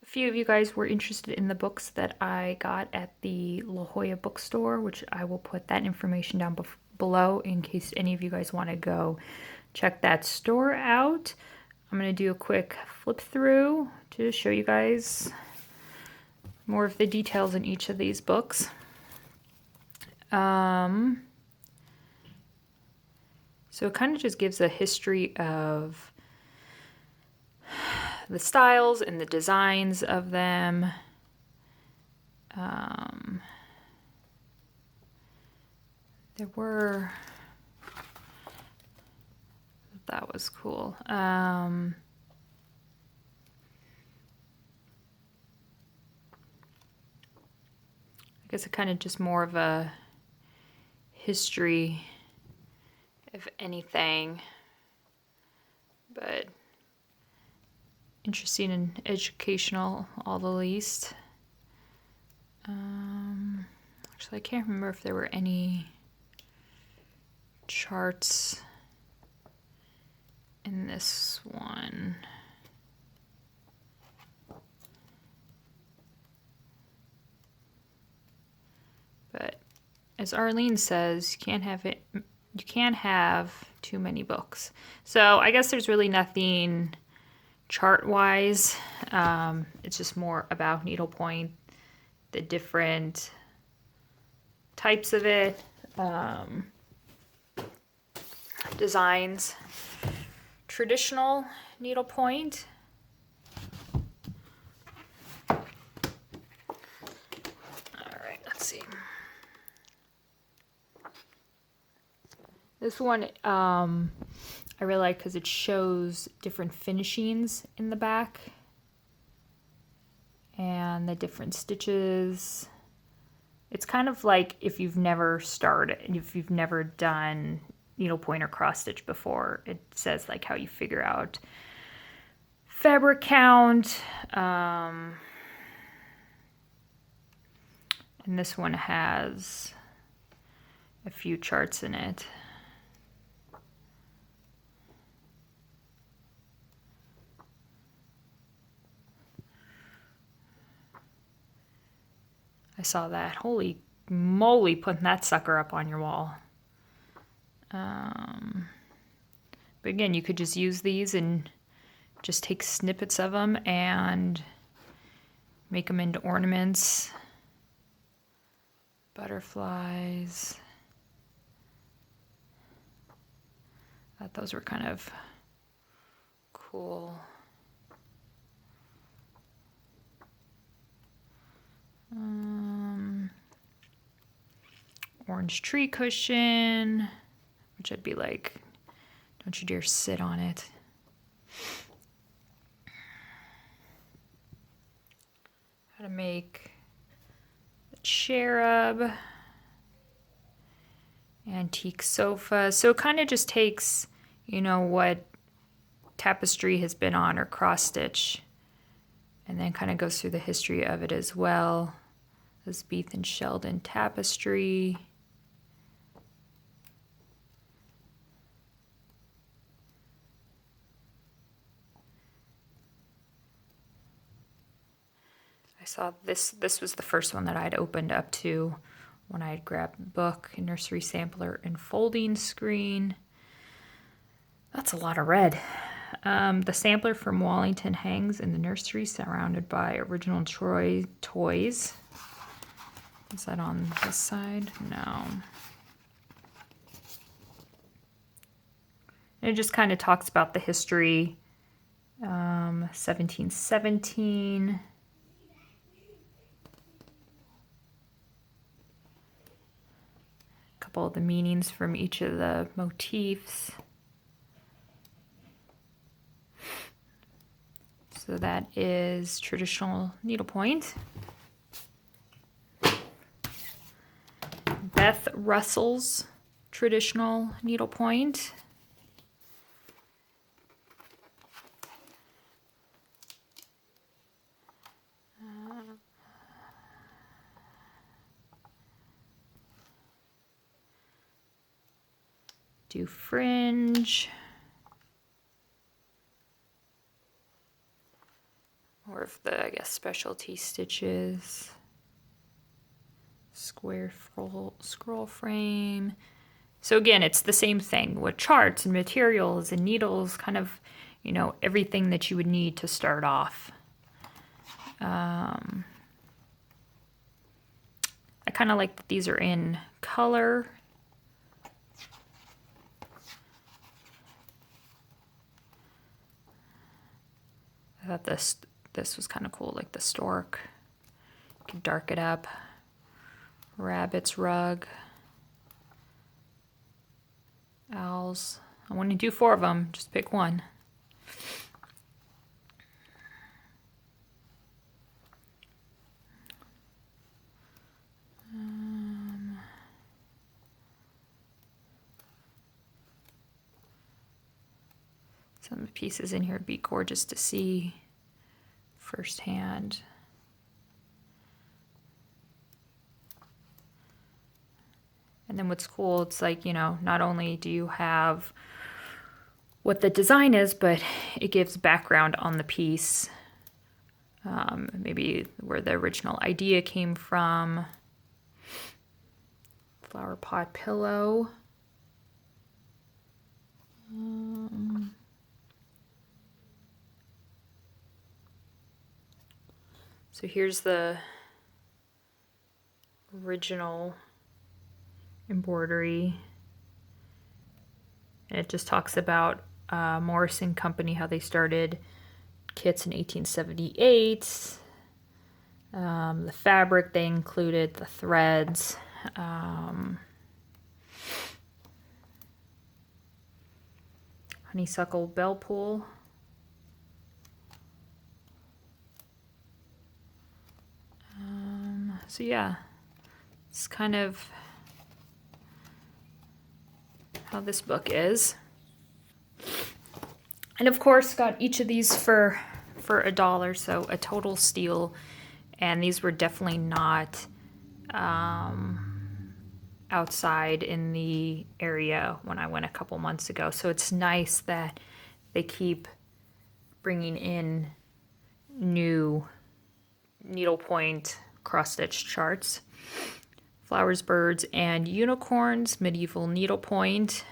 A few of you guys were interested in the books that I got at the La Jolla bookstore, which I will put that information down below in case any of you guys want to go check that store out. I'm going to do a quick flip through to show you guys more of the details in each of these books. So it kind of just gives a history of the styles and the designs of them. That was cool. I guess it kind of just more of a history of anything, but interesting and educational, all the least. Actually, I can't remember if there were any charts in this one. But as Arlene says, you can't have too many books. So I guess there's really nothing chart-wise. It's just more about needlepoint, the different types of it, designs. Traditional needlepoint. All right, let's see. This one I really like because it shows different finishings in the back and the different stitches. It's kind of like if you've never done needlepoint or cross stitch before. It says like how you figure out fabric count. And this one has a few charts in it. I saw that. Holy moly, putting that sucker up on your wall. But again, you could just use these and just take snippets of them and make them into ornaments. Butterflies. I thought those were kind of cool. Orange tree cushion, which I'd be like, don't you dare sit on it. How to make a cherub, antique sofa. So it kind of just takes, what tapestry has been on or cross stitch, and then kind of goes through the history of it as well. This Beath and Sheldon tapestry. I saw this was the first one that I'd opened up to when I had grabbed the book, nursery sampler and folding screen. That's a lot of red. The sampler from Wallington hangs in the nursery surrounded by original Troy toys. Is that on this side? No. And it just kind of talks about the history. 1717. A couple of the meanings from each of the motifs. So that is traditional needlepoint. Beth Russell's traditional needlepoint. Do fringe. More of the, I guess, specialty stitches. Square scroll frame. So again, it's the same thing with charts and materials and needles, kind of, you know, everything that you would need to start off. I kind of like that these are in color. I thought this was kind of cool, like the stork. You can dark it up. Rabbit's rug. Owls. I want to do 4 of them. Just pick one. Some of the pieces in here would be gorgeous to see firsthand. And then what's cool, it's like, you know, not only do you have what the design is, but it gives background on the piece. Maybe where the original idea came from. Flower pot pillow. So here's the original embroidery. And it just talks about Morris and Company, how they started kits in 1878. The fabric, they included the threads. Honeysuckle bell pull. So yeah, it's kind of how this book is. And of course, got each of these for $1, so a total steal. And these were definitely not outside in the area when I went a couple months ago. So it's nice that they keep bringing in new needlepoint cross-stitch charts. Flowers, birds, and unicorns, medieval needlepoint.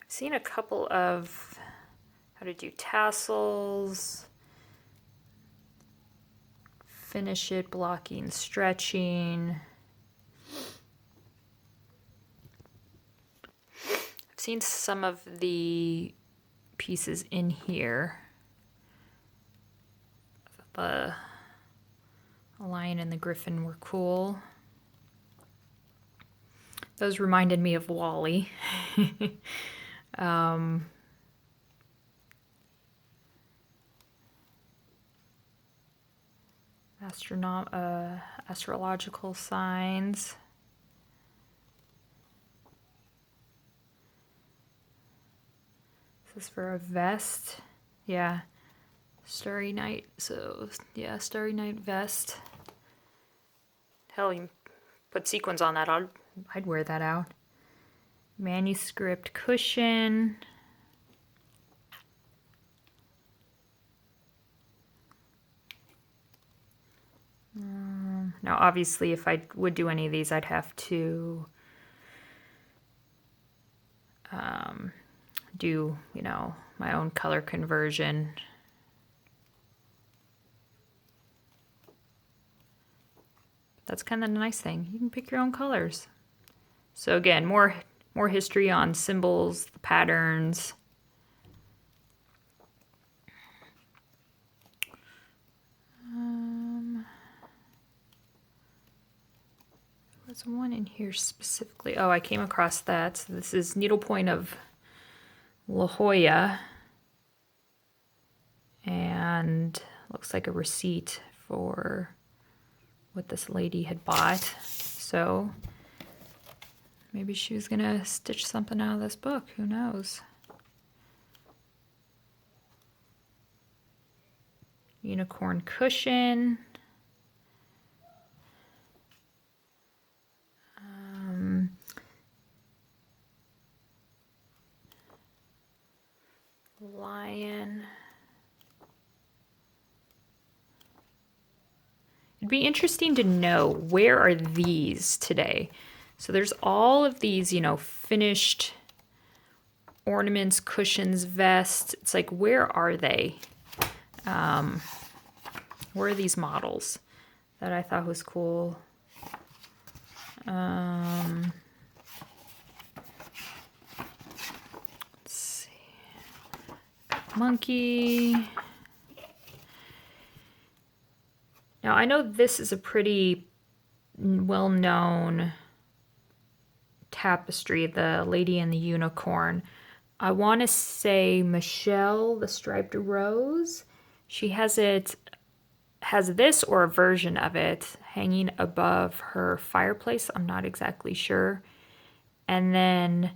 I've seen a couple of how to do tassels, finish it, blocking, stretching. I've seen some of the pieces in here. The lion and the griffin were cool. Those reminded me of Wall-E. Astrological signs. This is for a vest. Yeah. Starry Night. So, yeah, Starry Night vest. Hell, you put sequins on that. I'd wear that out. Manuscript cushion. Now, obviously, if I would do any of these, I'd have to do, you know, my own color conversion. That's kind of the nice thing. You can pick your own colors. So again, more history on symbols, the patterns. There's one in here specifically. Oh, I came across that. So this is Needlepoint of La Jolla. And looks like a receipt for what this lady had bought. So maybe she was gonna stitch something out of this book. Who knows? Unicorn cushion. lion. It'd be interesting to know, where are these today? So there's all of these, you know, finished ornaments, cushions, vests. It's like, where are they? Where are these models that I thought was cool? Let's see. Monkey. Now, I know this is a pretty well-known tapestry, the Lady and the Unicorn. I want to say Michelle, the Striped Rose. She has this or a version of it hanging above her fireplace. I'm not exactly sure. And then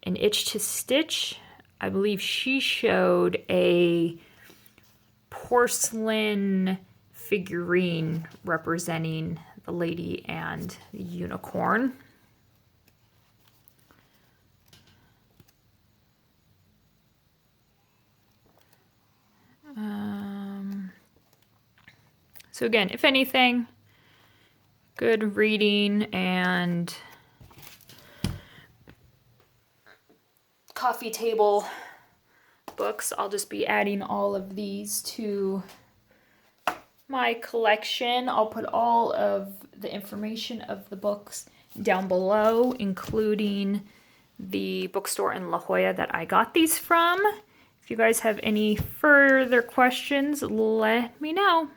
an Itch to Stitch. I believe she showed a porcelain figurine representing the Lady and the Unicorn. So again, if anything, good reading and coffee table books. I'll just be adding all of these to my collection. I'll put all of the information of the books down below, including the bookstore in La Jolla that I got these from. If you guys have any further questions, let me know.